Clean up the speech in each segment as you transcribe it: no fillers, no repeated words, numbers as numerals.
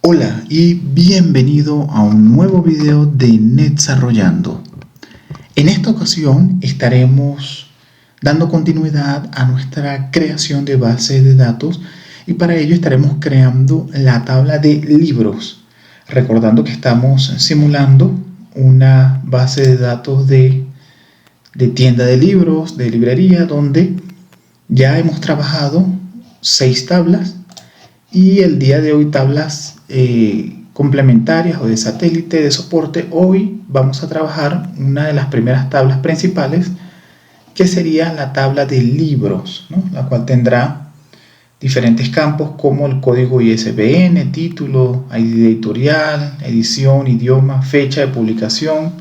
Hola y bienvenido a un nuevo video de Netsarrollando. En esta ocasión estaremos dando continuidad a nuestra creación de bases de datos y para ello estaremos creando la tabla de libros. Recordando que estamos simulando una base de datos de tienda de libros, de librería, donde ya hemos trabajado 6 tablas y el día de hoy tablas complementarias o de satélite de soporte. Hoy vamos a trabajar una de las primeras tablas principales, que sería la tabla de libros, ¿no? La cual tendrá diferentes campos como el código ISBN, título, ID editorial, edición, idioma, fecha de publicación,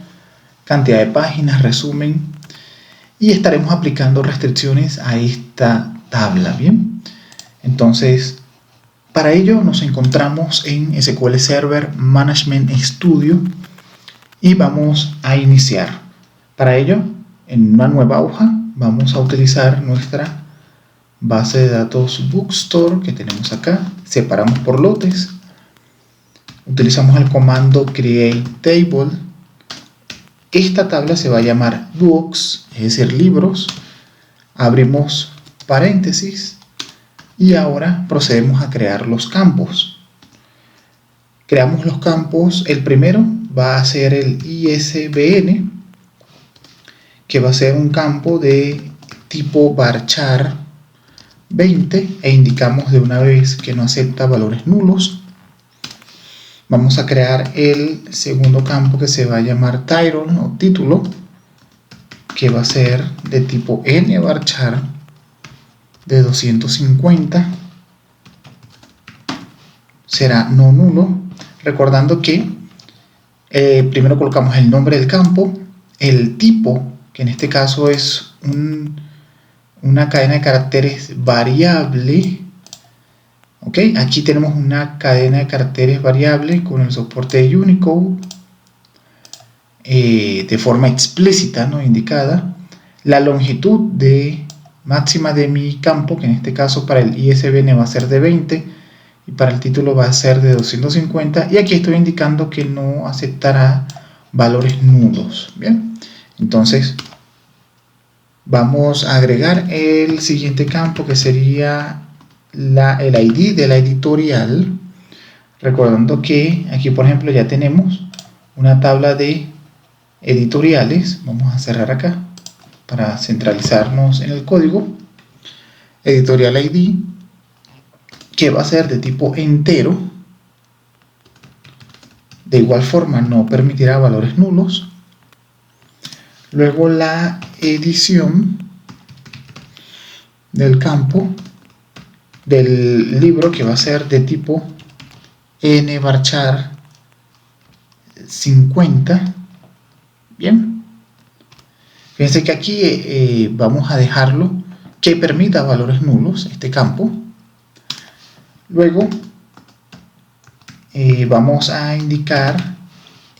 cantidad de páginas, resumen, y estaremos aplicando restricciones a esta tabla. Bien, entonces para ello nos encontramos en SQL Server Management Studio y vamos a iniciar. Para ello, en una nueva hoja, vamos a utilizar nuestra base de datos Bookstore que tenemos acá. Separamos por lotes. Utilizamos el comando create table. Esta tabla se va a llamar books, es decir, libros. Abrimos paréntesis. Y ahora procedemos a crear los campos. Creamos los campos. El primero va a ser el ISBN, que va a ser un campo de tipo varchar 20 e indicamos de una vez que no acepta valores nulos. Vamos a crear el segundo campo, que se va a llamar title o título, que va a ser de tipo nvarchar de 250, será no nulo. Recordando que primero colocamos el nombre del campo, el tipo, que en este caso es una cadena de caracteres variable. Ok, aquí tenemos una cadena de caracteres variable con el soporte de Unicode de forma explícita, ¿no? Indicada. La longitud máxima de mi campo, que en este caso para el ISBN va a ser de 20 y para el título va a ser de 250, y aquí estoy indicando que no aceptará valores nulos. Bien, entonces vamos a agregar el siguiente campo, que sería el ID de la editorial, recordando que aquí, por ejemplo, ya tenemos una tabla de editoriales. Vamos a cerrar acá para centralizarnos en el código. Editorial ID, que va a ser de tipo entero. De igual forma no permitirá valores nulos. Luego la edición del campo del libro, que va a ser de tipo nvarchar 50. Bien, fíjense que aquí vamos a dejarlo que permita valores nulos, este campo. Luego vamos a indicar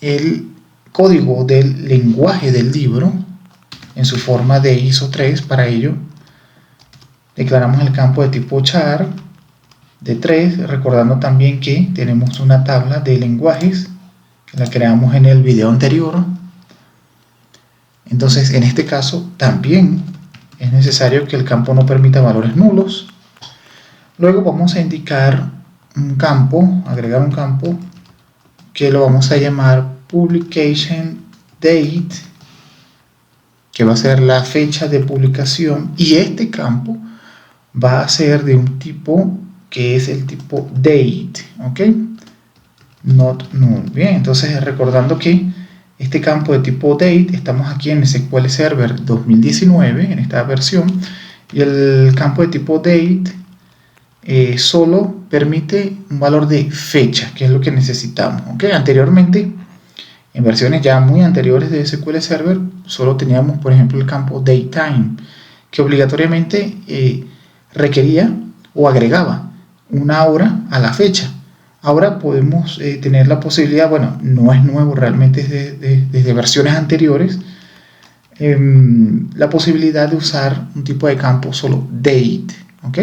el código del lenguaje del libro en su forma de ISO 3. Para ello declaramos el campo de tipo char de 3, recordando también que tenemos una tabla de lenguajes que la creamos en el video anterior. Entonces, en este caso también es necesario que el campo no permita valores nulos. Luego vamos a indicar un campo, agregar un campo que lo vamos a llamar publication date, que va a ser la fecha de publicación, y este campo va a ser de un tipo que es el tipo date, ok, not null. Bien, entonces recordando que este campo de tipo date, estamos aquí en SQL Server 2019 en esta versión, y el campo de tipo date solo permite un valor de fecha, que es lo que necesitamos. ¿Okay? Anteriormente, en versiones ya muy anteriores de SQL Server, solo teníamos, por ejemplo, el campo datetime, que obligatoriamente requería o agregaba una hora a la fecha. Ahora podemos tener la posibilidad, bueno, no es nuevo realmente, desde versiones anteriores, la posibilidad de usar un tipo de campo solo date. ¿Ok?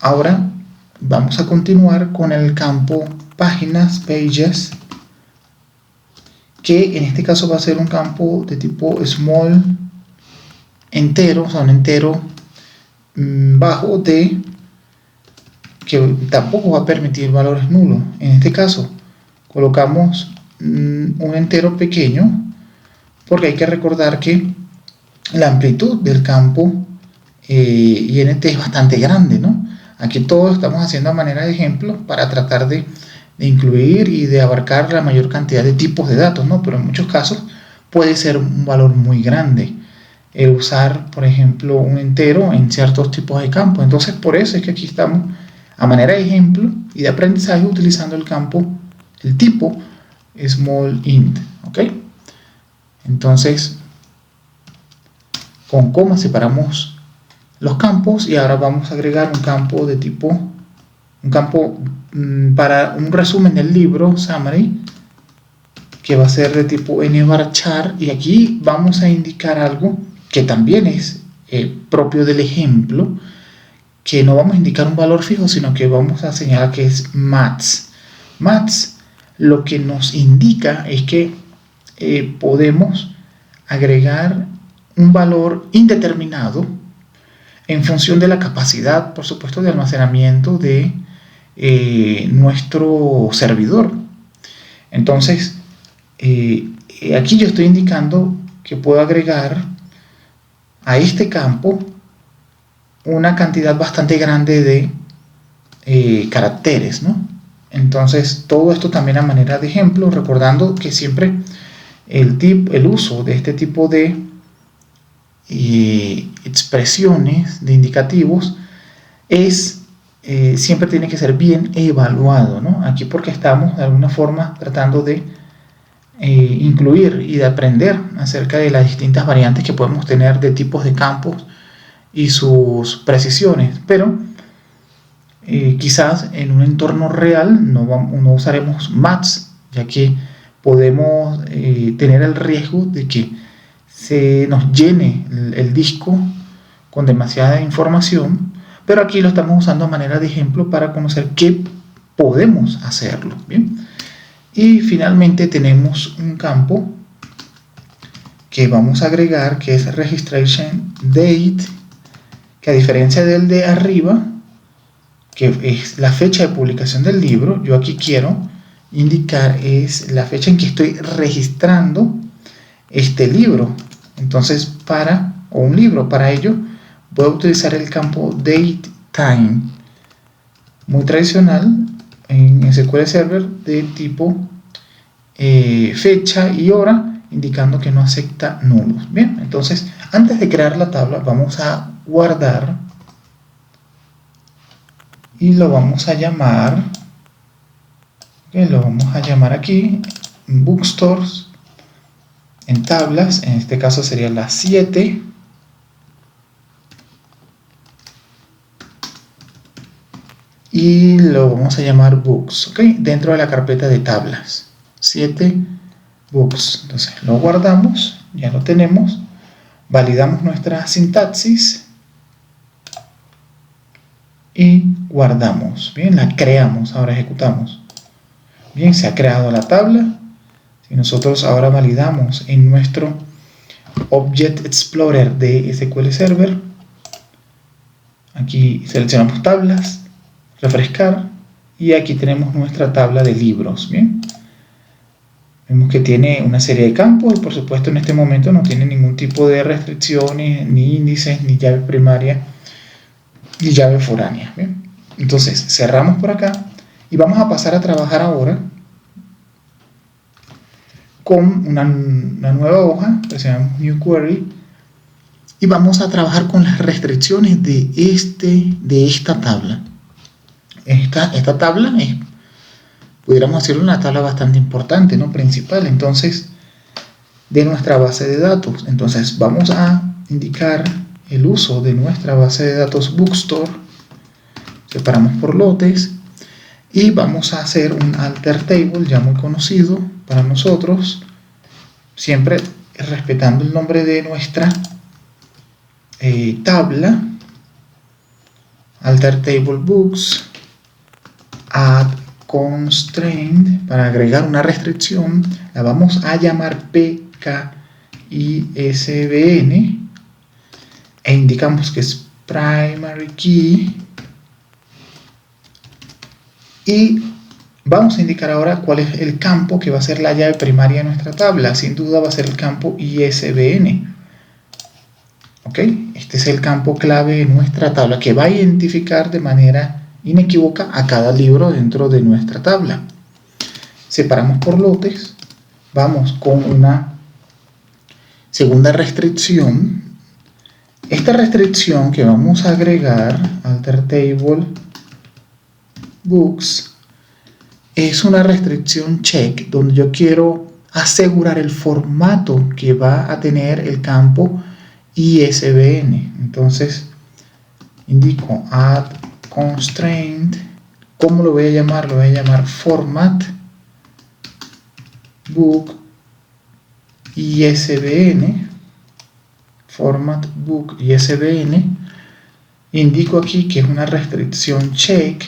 Ahora vamos a continuar con el campo páginas, pages, que en este caso va a ser un campo de tipo small entero, o sea, un entero bajo de que tampoco va a permitir valores nulos. En este caso colocamos un entero pequeño, porque hay que recordar que la amplitud del campo INT es bastante grande, ¿no? Aquí todo lo estamos haciendo a manera de ejemplo para tratar de incluir y de abarcar la mayor cantidad de tipos de datos, ¿no? Pero en muchos casos puede ser un valor muy grande el usar, por ejemplo, un entero en ciertos tipos de campos. Entonces, por eso es que aquí estamos a manera de ejemplo y de aprendizaje utilizando el campo, el tipo small int, ¿ok? Entonces, con coma separamos los campos y ahora vamos a agregar un campo de tipo, un campo para un resumen del libro, summary, que va a ser de tipo nvarchar, y aquí vamos a indicar algo que también es propio del ejemplo, que no vamos a indicar un valor fijo, sino que vamos a señalar que es maths. Maths lo que nos indica es que podemos agregar un valor indeterminado en función de la capacidad, por supuesto, de almacenamiento de nuestro servidor. Entonces, aquí yo estoy indicando que puedo agregar a este campo una cantidad bastante grande de caracteres, ¿no? Entonces, todo esto también a manera de ejemplo, recordando que siempre el uso de este tipo de expresiones, de indicativos, siempre tiene que ser bien evaluado, ¿no? Aquí porque estamos de alguna forma tratando de incluir y de aprender acerca de las distintas variantes que podemos tener de tipos de campos y sus precisiones, pero quizás en un entorno real no usaremos maths, ya que podemos tener el riesgo de que se nos llene el disco con demasiada información, pero aquí lo estamos usando a manera de ejemplo para conocer qué podemos hacerlo, ¿bien? Y finalmente tenemos un campo que vamos a agregar, que es registration date, que a diferencia del de arriba, que es la fecha de publicación del libro, yo aquí quiero indicar es la fecha en que estoy registrando este libro. Entonces, o un libro, para ello voy a utilizar el campo datetime, muy tradicional en SQL Server, de tipo fecha y hora, indicando que no acepta nulos. Bien, entonces antes de crear la tabla vamos a guardar y lo vamos a llamar, aquí bookstores en tablas. En este caso sería la 7, y lo vamos a llamar books, ¿ok? Dentro de la carpeta de tablas 7 books. Entonces lo guardamos, ya lo tenemos, validamos nuestra sintaxis y guardamos. Bien, la creamos, ahora ejecutamos. Bien, se ha creado la tabla. Si nosotros ahora validamos en nuestro Object Explorer de SQL Server, aquí seleccionamos tablas, refrescar, y aquí tenemos nuestra tabla de libros. Bien, vemos que tiene una serie de campos y por supuesto en este momento no tiene ningún tipo de restricciones, ni índices, ni llave primaria, ni llave foránea. Bien, entonces cerramos por acá y vamos a pasar a trabajar ahora con una nueva hoja que se llama New Query, y vamos a trabajar con las restricciones de esta tabla. Esta tabla pudiéramos decirlo, una tabla bastante importante, ¿no? Principal, entonces, de nuestra base de datos. Entonces vamos a indicar el uso de nuestra base de datos Bookstore, separamos por lotes, y vamos a hacer un alter table ya muy conocido para nosotros, siempre respetando el nombre de nuestra tabla, alter table books, add constraint, para agregar una restricción, la vamos a llamar PKISBN e indicamos que es primary key y vamos a indicar ahora cuál es el campo que va a ser la llave primaria de nuestra tabla. Sin duda va a ser el campo ISBN. ¿Ok? Este es el campo clave de nuestra tabla que va a identificar de manera inequívoca a cada libro dentro de nuestra tabla. Separamos por lotes. Vamos con una segunda restricción. Esta restricción que vamos a agregar, alter table books, es una restricción check donde yo quiero asegurar el formato que va a tener el campo ISBN. Entonces indico add constraint. ¿Cómo lo voy a llamar? Lo voy a llamar format book ISBN. Format book ISBN. Indico aquí que es una restricción check,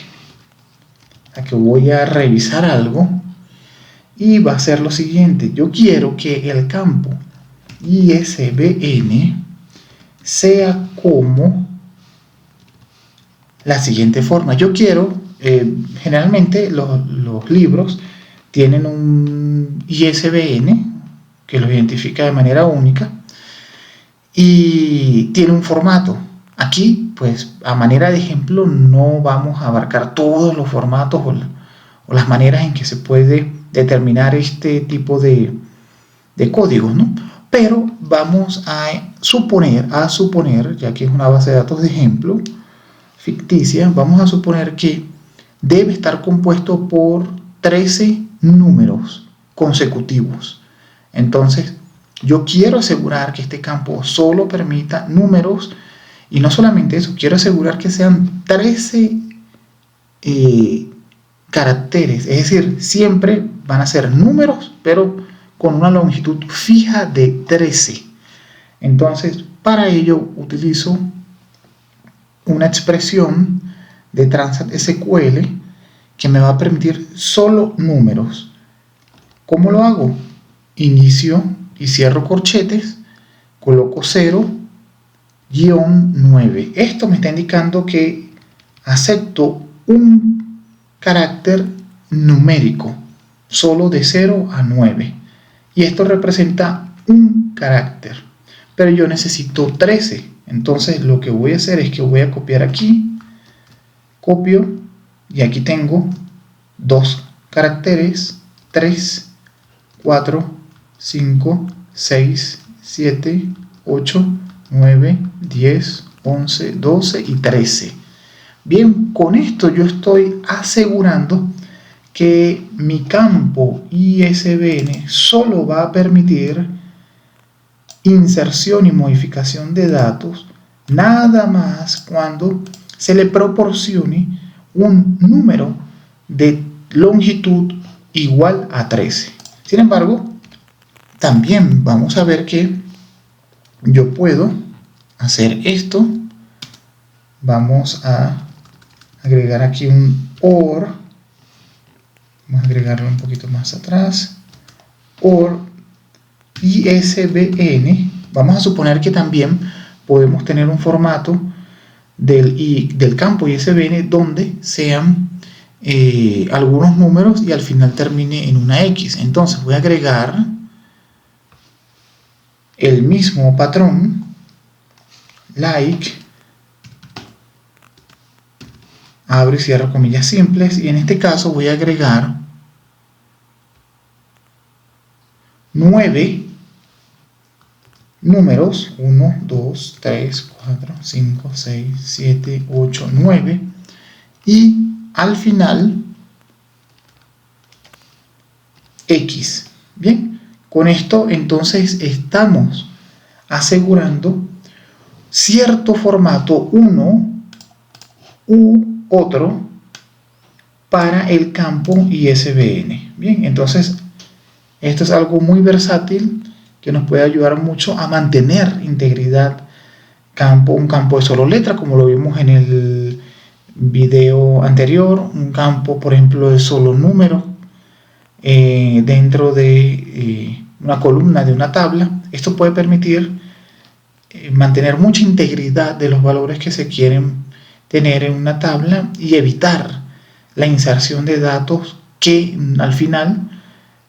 a que voy a revisar algo y va a ser lo siguiente. Yo quiero que el campo ISBN sea como la siguiente forma. Yo quiero, generalmente los libros tienen un ISBN que los identifica de manera única y tiene un formato. Aquí, pues, a manera de ejemplo, no vamos a abarcar todos los formatos o las maneras en que se puede determinar este tipo de códigos, ¿no? Pero vamos a suponer, ya que es una base de datos de ejemplo ficticia, vamos a suponer que debe estar compuesto por 13 números consecutivos. Entonces, yo quiero asegurar que este campo solo permita números. Y no solamente eso, quiero asegurar que sean 13 caracteres, es decir, siempre van a ser números, pero con una longitud fija de 13. Entonces, para ello utilizo una expresión de Transact SQL que me va a permitir solo números. ¿Cómo lo hago? Inicio y cierro corchetes, coloco 0, -9. Esto me está indicando que acepto un carácter numérico, solo de 0 a 9. Y esto representa un carácter. Pero yo necesito 13. Entonces lo que voy a hacer es que voy a copiar aquí. Copio. Y aquí tengo 2 caracteres. 3, 4, 5, 6, 7, 8, 9, 10, 11, 12 y 13. Bien, con esto yo estoy asegurando que mi campo ISBN solo va a permitir inserción y modificación de datos nada más cuando se le proporcione un número de longitud igual a 13. Sin embargo, también vamos a ver que yo puedo hacer esto. Vamos a agregar aquí un OR. Vamos a agregarlo un poquito más atrás. OR ISBN. Vamos a suponer que también podemos tener un formato del campo ISBN donde sean algunos números y al final termine en una X. Entonces voy a agregar el mismo patrón, like, abro y cierro comillas simples, y en este caso voy a agregar 9 números, 1, 2, 3, 4, 5, 6, 7, 8, 9, y al final X. Bien, con esto entonces estamos asegurando cierto formato, uno u otro, para el campo ISBN. Bien, entonces esto es algo muy versátil que nos puede ayudar mucho a mantener integridad un campo de solo letra, como lo vimos en el video anterior, un campo, por ejemplo, de solo números dentro de una columna de una tabla. Esto puede permitir mantener mucha integridad de los valores que se quieren tener en una tabla y evitar la inserción de datos que al final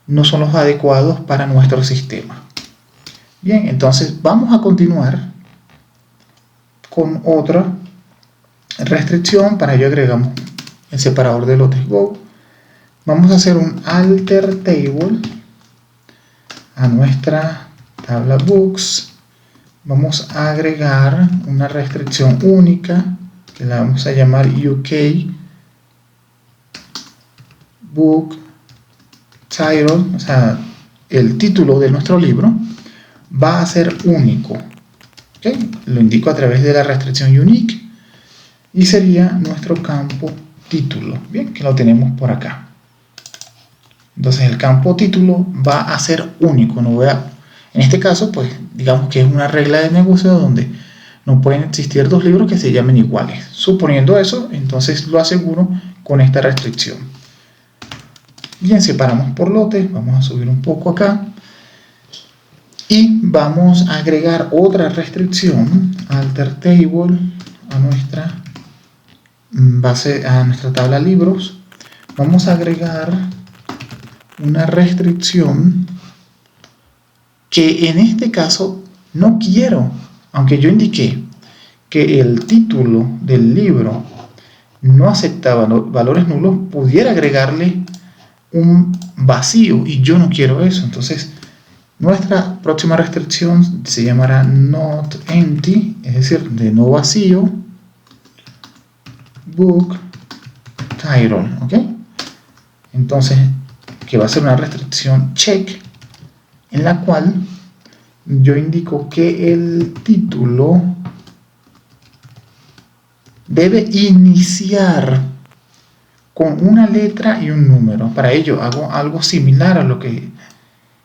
no son los adecuados para nuestro sistema. Bien, entonces vamos a continuar con otra restricción. Para ello agregamos el separador de lotes Go. Vamos a hacer un alter table a nuestra tabla books. Vamos a agregar una restricción única que la vamos a llamar UK Book Title, o sea, el título de nuestro libro va a ser único. ¿Okay? Lo indico a través de la restricción unique y sería nuestro campo título. Bien, que lo tenemos por acá. Entonces el campo título va a ser único. No voy a, en este caso, pues digamos que es una regla de negocio donde no pueden existir dos libros que se llamen iguales. Suponiendo eso, entonces lo aseguro con esta restricción. Bien, separamos por lotes. Vamos a subir un poco acá. Y vamos a agregar otra restricción, alter table, a nuestra base, a nuestra tabla libros. Vamos a agregar una restricción que en este caso no quiero, aunque yo indiqué que el título del libro no aceptaba valores nulos, pudiera agregarle un vacío y yo no quiero eso. Entonces nuestra próxima restricción se llamará not empty, es decir, de no vacío, book title, ¿ok? Entonces, que va a ser una restricción check, en la cual yo indico que el título debe iniciar con una letra y un número. Para ello hago algo similar a lo que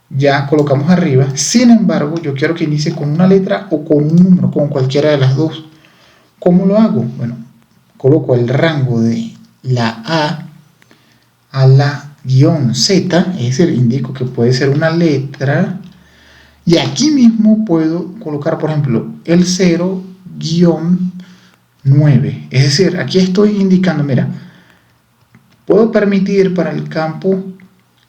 ya colocamos arriba. Sin embargo, yo quiero que inicie con una letra o con un número, con cualquiera de las dos. ¿Cómo lo hago? Bueno, coloco el rango de la a la guión Z, es decir, indico que puede ser una letra, y aquí mismo puedo colocar, por ejemplo, el 0-9, es decir, aquí estoy indicando, mira, puedo permitir para el campo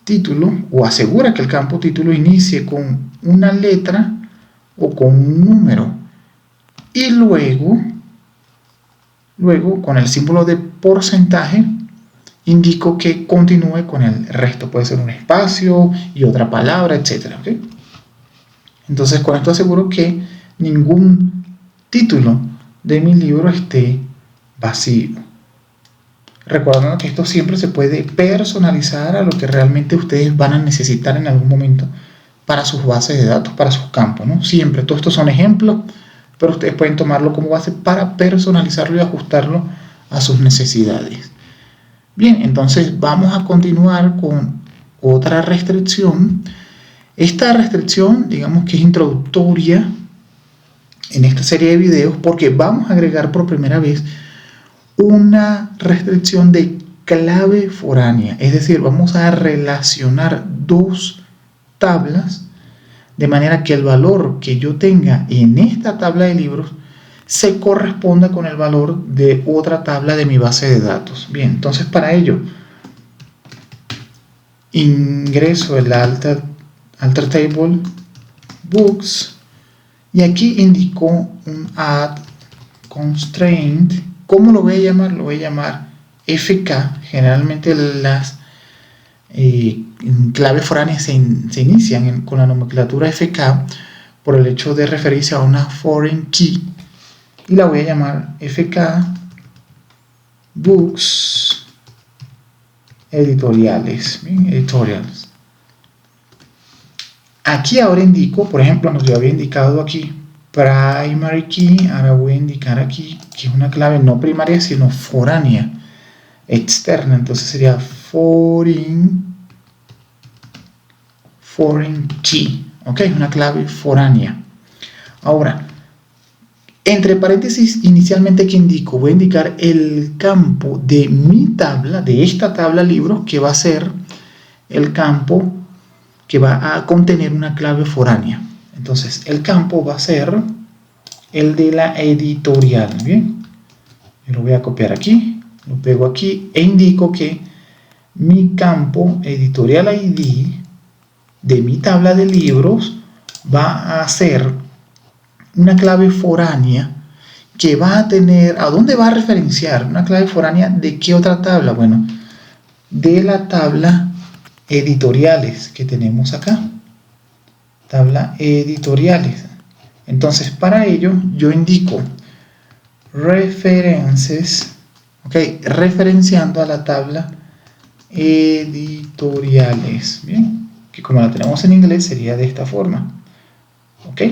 título, o asegura que el campo título inicie con una letra o con un número, y luego con el símbolo de porcentaje indico que continúe con el resto. Puede ser un espacio y otra palabra, etc. ¿Okay? Entonces con esto aseguro que ningún título de mi libro esté vacío. Recordando que esto siempre se puede personalizar a lo que realmente ustedes van a necesitar en algún momento para sus bases de datos, para sus campos, ¿no? Siempre, todos estos son ejemplos, pero ustedes pueden tomarlo como base para personalizarlo y ajustarlo a sus necesidades. Bien, entonces vamos a continuar con otra restricción. Esta restricción, digamos que es introductoria en esta serie de videos porque vamos a agregar por primera vez una restricción de clave foránea, es decir, vamos a relacionar dos tablas de manera que el valor que yo tenga en esta tabla de libros se corresponda con el valor de otra tabla de mi base de datos. Bien, entonces para ello ingreso el alter table books y aquí indico un add constraint. ¿Cómo lo voy a llamar? Lo voy a llamar FK. Generalmente las claves foráneas se inician con la nomenclatura FK por el hecho de referirse a una foreign key. Y la voy a llamar FK Books Editoriales. ¿Bien? Editorials. Aquí ahora indico, por ejemplo, yo había indicado aquí primary key, ahora voy a indicar aquí que es una clave no primaria sino foránea, externa, entonces sería foreign key, ok, es una clave foránea. Ahora, Entre paréntesis, inicialmente, ¿qué indico? Voy a indicar el campo de mi tabla, de esta tabla libros, que va a ser el campo que va a contener una clave foránea. Entonces, el campo va a ser el de la editorial. Bien, yo lo voy a copiar aquí, lo pego aquí e indico que mi campo editorial ID de mi tabla de libros va a ser una clave foránea que va a tener, ¿a dónde va a referenciar? Una clave foránea de qué otra tabla? Bueno, de la tabla editoriales que tenemos acá. Tabla editoriales. Entonces, para ello, yo indico references, ok, referenciando a la tabla editoriales, bien, que como la tenemos en inglés sería de esta forma, ok.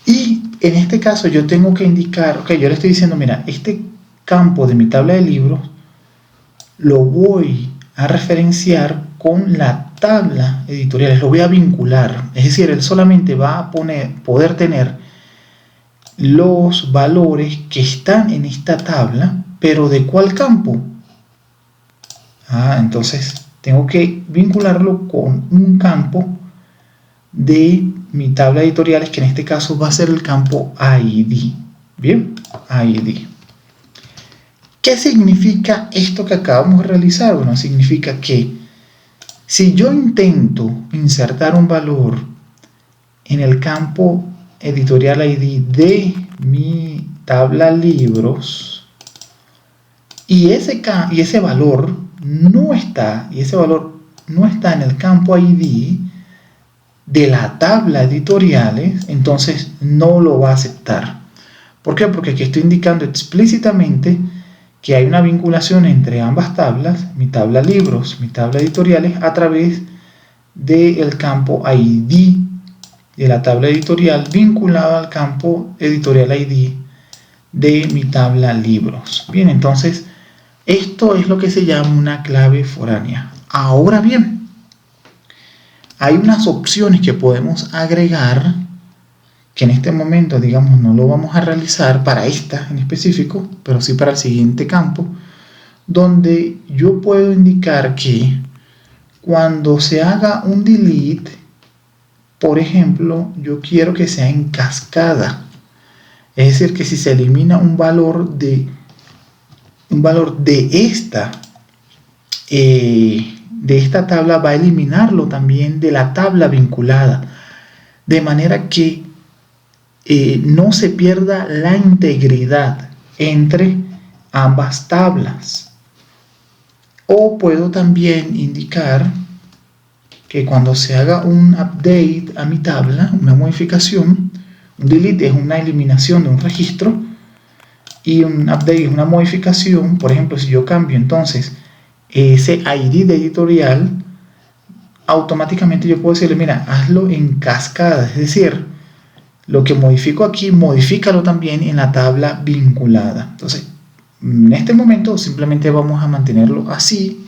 Y en este caso yo tengo que indicar, ok, yo le estoy diciendo, mira, este campo de mi tabla de libros lo voy a referenciar con la tabla editorial, lo voy a vincular, es decir, él solamente va a poder tener los valores que están en esta tabla, pero ¿de cuál campo? Entonces tengo que vincularlo con un campo de mi tabla de editoriales, que en este caso va a ser el campo ID. Bien, ID. ¿Qué significa esto que acabamos de realizar? Bueno, significa que si yo intento insertar un valor en el campo editorial ID de mi tabla libros y ese valor no está, en el campo ID de la tabla editoriales, entonces no lo va a aceptar. ¿Por qué? Porque aquí estoy indicando explícitamente que hay una vinculación entre ambas tablas, mi tabla libros, mi tabla editoriales, a través del campo ID de la tabla editorial vinculado al campo editorial ID de mi tabla libros. Bien, entonces esto es lo que se llama una clave foránea. Ahora bien, hay unas opciones que podemos agregar que en este momento, digamos, no lo vamos a realizar para esta en específico, pero sí para el siguiente campo, donde yo puedo indicar que cuando se haga un delete, por ejemplo, yo quiero que sea en cascada. Es decir, que si se elimina un valor de esta tabla, va a eliminarlo también de la tabla vinculada, de manera que no se pierda la integridad entre ambas tablas. O puedo también indicar que cuando se haga un update a mi tabla, una modificación, un delete es una eliminación de un registro y un update es una modificación. Por ejemplo, si yo cambio entonces ese ID de editorial, automáticamente yo puedo decirle, mira, hazlo en cascada, es decir, lo que modifico aquí, modifícalo también en la tabla vinculada. Entonces, en este momento simplemente vamos a mantenerlo así,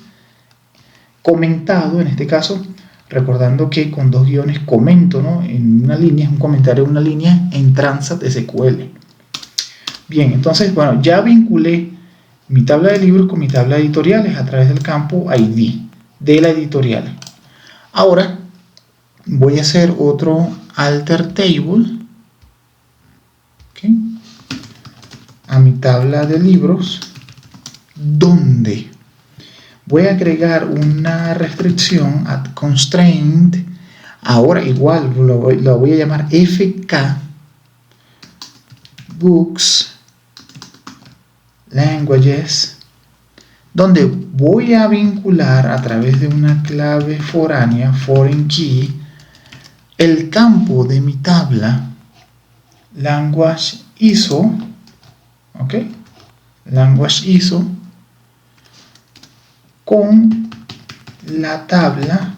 comentado, en este caso, recordando que con dos guiones comento, ¿no? En una línea, es un comentario en una línea en Transat SQL. Bien, entonces, bueno, ya vinculé mi tabla de libros con mi tabla de editoriales a través del campo ID de la editorial. Ahora voy a hacer otro alter table, ¿okay?, a mi tabla de libros, donde voy a agregar una restricción add constraint. Ahora igual lo voy a llamar FK Books Languages, donde voy a vincular a través de una clave foránea, foreign key, el campo de mi tabla language ISO, ¿ok? Language ISO con la tabla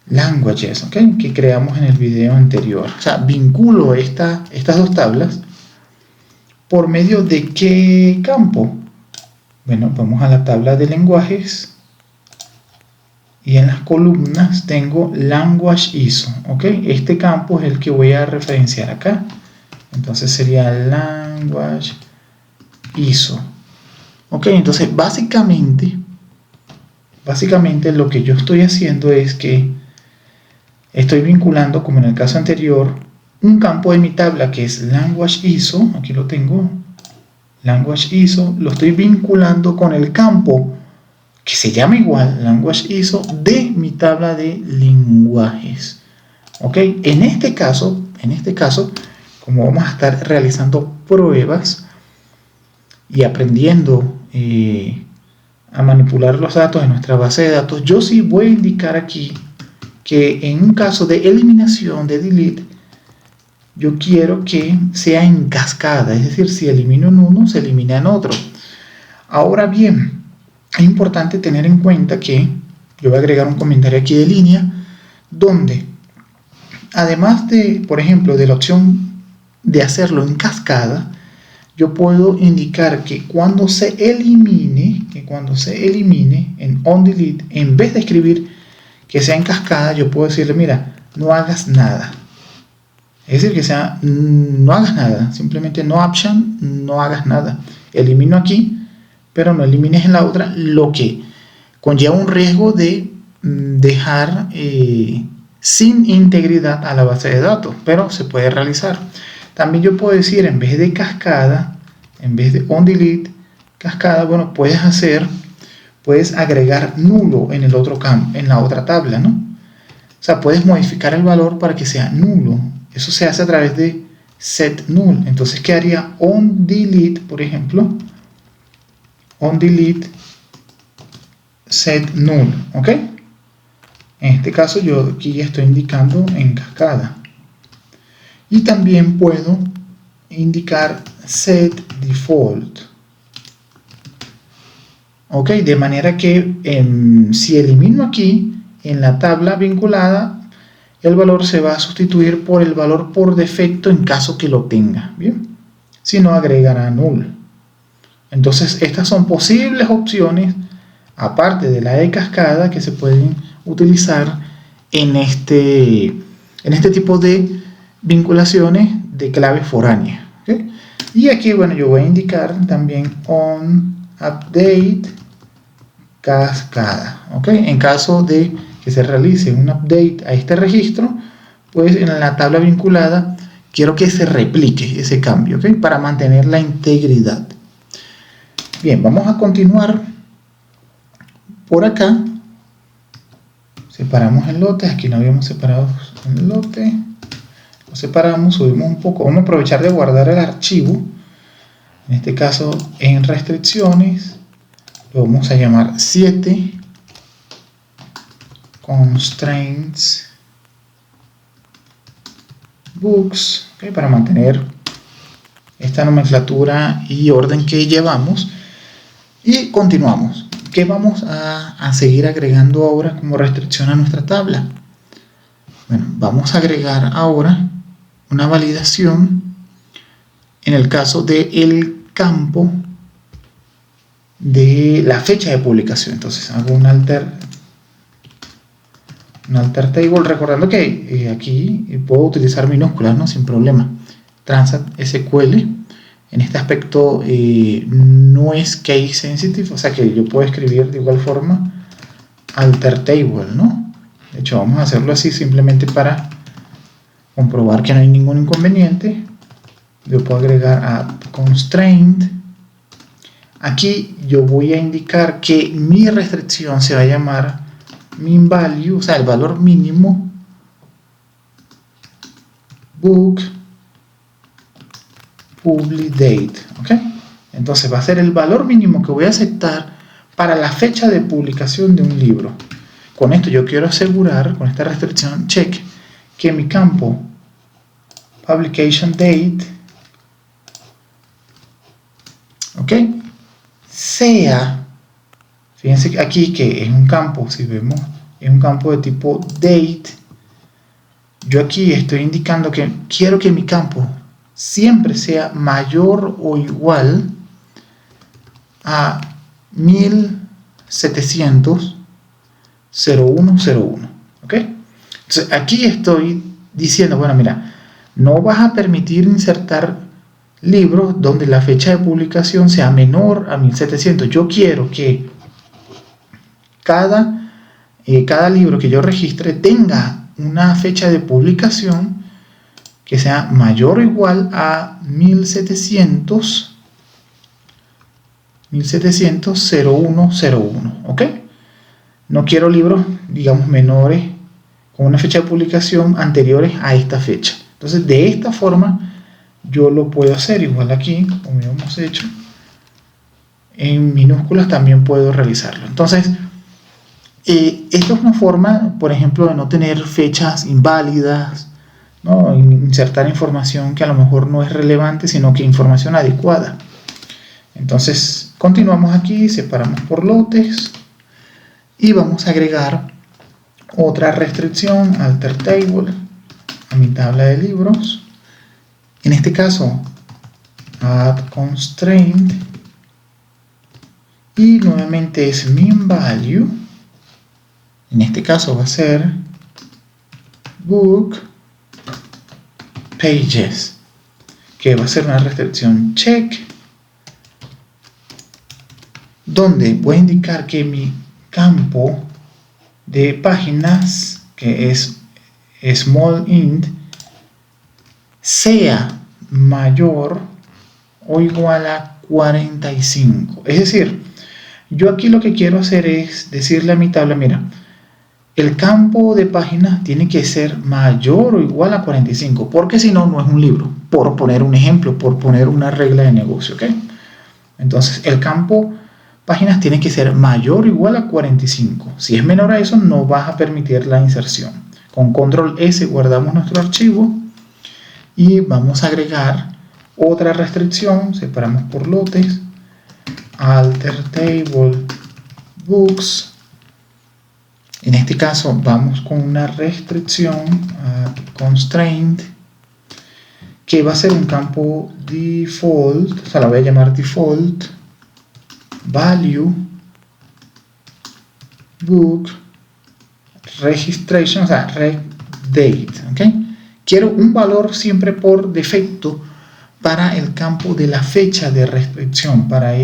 languages, ¿ok?, que creamos en el video anterior. O sea, vinculo estas dos tablas por medio de ¿qué campo? Bueno, vamos a la tabla de lenguajes y en las columnas tengo language ISO, ¿ok? Este campo es el que voy a referenciar acá. Entonces sería language ISO. Ok, entonces básicamente lo que yo estoy haciendo es que estoy vinculando, como en el caso anterior, un campo de mi tabla que es language ISO, aquí lo tengo, language ISO, lo estoy vinculando con el campo que se llama igual, language ISO, de mi tabla de lenguajes. Ok, en este caso, como vamos a estar realizando pruebas y aprendiendo a manipular los datos en nuestra base de datos, yo sí voy a indicar aquí que en un caso de eliminación, de delete, yo quiero que sea en cascada, es decir, si elimino en uno, se elimina en otro. Ahora bien, es importante tener en cuenta que yo voy a agregar un comentario aquí de línea, donde además de, por ejemplo, de la opción de hacerlo en cascada, yo puedo indicar que cuando se elimine en onDelete, en vez de escribir que sea en cascada, yo puedo decirle, mira, no hagas nada. Es decir, que sea, no hagas nada, simplemente no option, no hagas nada. Elimino aquí, pero no elimines en la otra, lo que conlleva un riesgo de dejar sin integridad a la base de datos, pero se puede realizar. También yo puedo decir, en vez de cascada, en vez de onDelete, cascada, bueno, puedes agregar nulo en el otro campo, en la otra tabla, ¿no? O sea, puedes modificar el valor para que sea nulo. Eso se hace a través de setNull. Entonces quedaría onDelete, por ejemplo, onDelete setNull, ¿ok? En este caso yo aquí ya estoy indicando en cascada. Y también puedo indicar setDefault. Ok, de manera que si elimino aquí, en la tabla vinculada, el valor se va a sustituir por el valor por defecto en caso que lo tenga. Bien, si no, agregará null. Entonces, estas son posibles opciones, aparte de la de cascada, que se pueden utilizar en este tipo de vinculaciones de clave foránea. ¿Okay? Y aquí, bueno, yo voy a indicar también on update cascada. ¿Okay? En caso de que se realice un update a este registro, pues en la tabla vinculada quiero que se replique ese cambio, ¿okay? Para mantener la integridad. Bien, vamos a continuar por acá. Separamos el lote, aquí no habíamos separado el lote. Lo separamos, subimos un poco. Vamos a aprovechar de guardar el archivo. En este caso, en restricciones, lo vamos a llamar 7 constraints books, ¿okay? Para mantener esta nomenclatura y orden que llevamos. Y continuamos. ¿Qué vamos a seguir agregando ahora como restricción a nuestra tabla? Bueno, vamos a agregar ahora una validación en el caso del campo de la fecha de publicación. Entonces hago un alter table, recordando que aquí puedo utilizar minúsculas, ¿no? Sin problema. Transact SQL en este aspecto no es case sensitive, o sea que yo puedo escribir de igual forma alter table, ¿no? De hecho, vamos a hacerlo así simplemente para comprobar que no hay ningún inconveniente. Yo puedo agregar a constraint. Aquí yo voy a indicar que mi restricción se va a llamar min value, o sea, el valor mínimo book public date, ¿ok? Entonces va a ser el valor mínimo que voy a aceptar para la fecha de publicación de un libro. Con esto yo quiero asegurar, con esta restricción check, que mi campo publication date, ¿ok? Sea, fíjense aquí que es un campo, si vemos, es un campo de tipo date. Yo aquí estoy indicando que quiero que mi campo siempre sea mayor o igual a 1700 0101. ¿Ok? Entonces aquí estoy diciendo, bueno, mira, no vas a permitir insertar libros donde la fecha de publicación sea menor a 1700. Yo quiero que cada libro que yo registre tenga una fecha de publicación que sea mayor o igual a 1700-0101, ¿ok? No quiero libros, digamos, menores con una fecha de publicación anteriores a esta fecha. Entonces, de esta forma, yo lo puedo hacer. Igual aquí, como ya hemos hecho, en minúsculas también puedo realizarlo. Entonces, esto es una forma, por ejemplo, de no tener fechas inválidas, ¿no? Insertar información que a lo mejor no es relevante, sino que información adecuada. Entonces, continuamos aquí, separamos por lotes y vamos a agregar otra restricción, alter table, a mi tabla de libros. En este caso, add constraint y nuevamente es min value. En este caso va a ser book pages, que va a ser una restricción check, donde voy a indicar que mi campo de páginas, que es small int, sea mayor o igual a 45. Es decir, yo aquí lo que quiero hacer es decirle a mi tabla, mira, el campo de páginas tiene que ser mayor o igual a 45, porque si no, no es un libro, por poner un ejemplo, por poner una regla de negocio, ¿ok? Entonces, el campo páginas tiene que ser mayor o igual a 45. Si es menor a eso, no vas a permitir la inserción. Con control S guardamos nuestro archivo y vamos a agregar otra restricción. Separamos por lotes, alter table books. En este caso vamos con una restricción, constraint, que va a ser un campo default, o sea, la voy a llamar default value book registration, o sea, reg date, ¿ok? Quiero un valor siempre por defecto para el campo de la fecha de restricción, para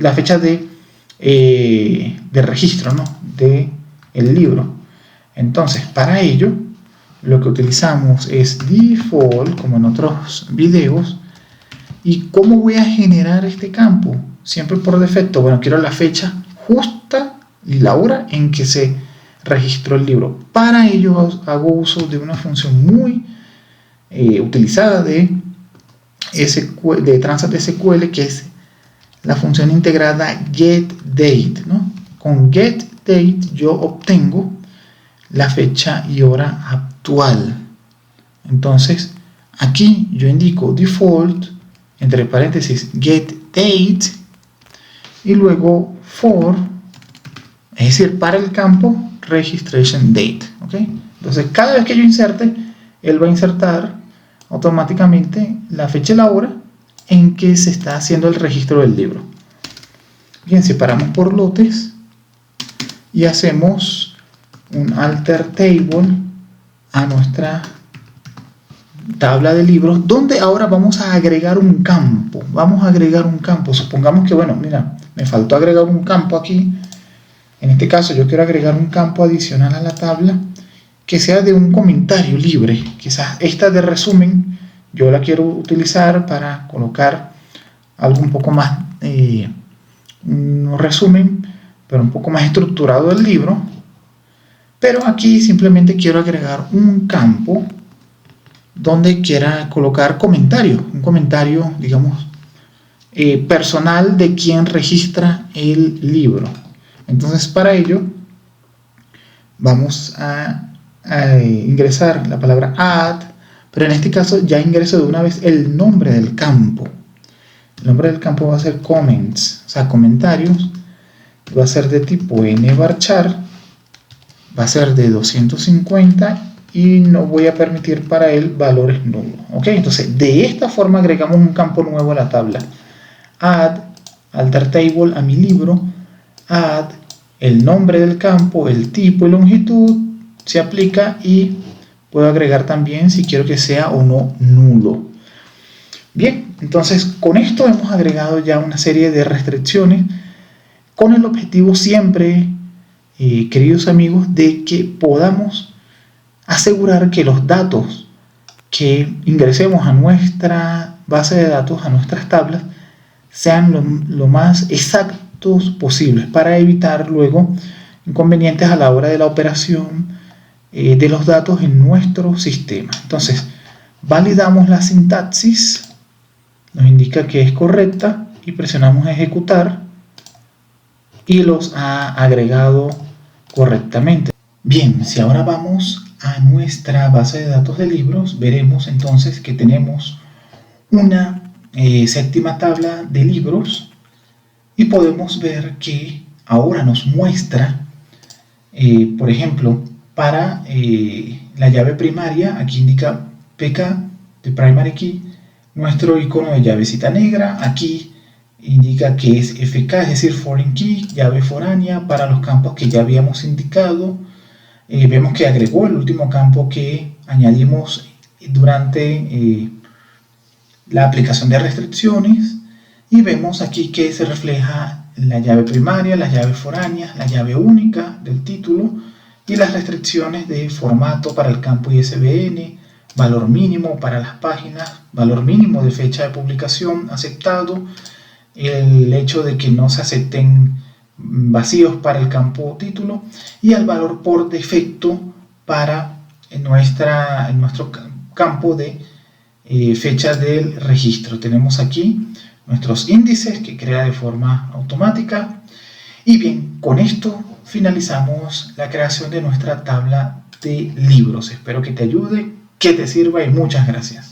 la fecha de registro, ¿no? De el libro. Entonces, para ello, lo que utilizamos es default, como en otros videos. ¿Y cómo voy a generar este campo? Siempre por defecto, bueno, quiero la fecha justa y la hora en que se registró el libro. Para ello hago uso de una función muy utilizada de Transact SQL, que es la función integrada getDate, ¿no? Con getDate yo obtengo la fecha y hora actual. Entonces, aquí yo indico default, entre paréntesis, getDate, y luego for, es decir, para el campo registration date, ¿ok? Entonces, cada vez que yo inserte, él va a insertar automáticamente la fecha y la hora en que se está haciendo el registro del libro. Bien, separamos por lotes y hacemos un alter table a nuestra tabla de libros, donde ahora vamos a agregar un campo. Vamos a agregar un campo. Supongamos que, bueno, mira, me faltó agregar un campo aquí. En este caso yo quiero agregar un campo adicional a la tabla que sea de un comentario libre. Quizás esta de resumen yo la quiero utilizar para colocar algo un poco más, un resumen, pero un poco más estructurado del libro. Pero aquí simplemente quiero agregar un campo donde quiera colocar comentario, un comentario, digamos, personal de quien registra el libro. Entonces, para ello vamos a ingresar la palabra add, pero en este caso ya ingreso de una vez el nombre del campo. El nombre del campo va a ser comments, o sea, comentarios. Va a ser de tipo nvarchar, va a ser de 250 y no voy a permitir para él valores nulos. ¿Ok? Entonces, de esta forma agregamos un campo nuevo a la tabla. Add, alter table a mi libro, add el nombre del campo, el tipo y longitud, se aplica y puedo agregar también si quiero que sea o no nulo. Bien, entonces con esto hemos agregado ya una serie de restricciones con el objetivo siempre, queridos amigos, de que podamos asegurar que los datos que ingresemos a nuestra base de datos, a nuestras tablas, sean lo más exactos posibles para evitar luego inconvenientes a la hora de la operación de los datos en nuestro sistema. Entonces, validamos la sintaxis, nos indica que es correcta y presionamos ejecutar y los ha agregado correctamente. Bien, si ahora vamos a nuestra base de datos de libros, veremos entonces que tenemos una séptima tabla de libros y podemos ver que ahora nos muestra, por ejemplo, para la llave primaria, aquí indica PK de primary key, nuestro icono de llavecita negra, aquí indica que es FK, es decir, foreign key, llave foránea para los campos que ya habíamos indicado. Vemos que agregó el último campo que añadimos durante la aplicación de restricciones y vemos aquí que se refleja la llave primaria, las llaves foráneas, la llave única del título y las restricciones de formato para el campo ISBN, valor mínimo para las páginas, valor mínimo de fecha de publicación aceptado, el hecho de que no se acepten vacíos para el campo título y el valor por defecto para nuestro campo de fecha del registro. Tenemos aquí nuestros índices que crea de forma automática. Y bien, con esto finalizamos la creación de nuestra tabla de libros. Espero que te ayude, que te sirva y muchas gracias.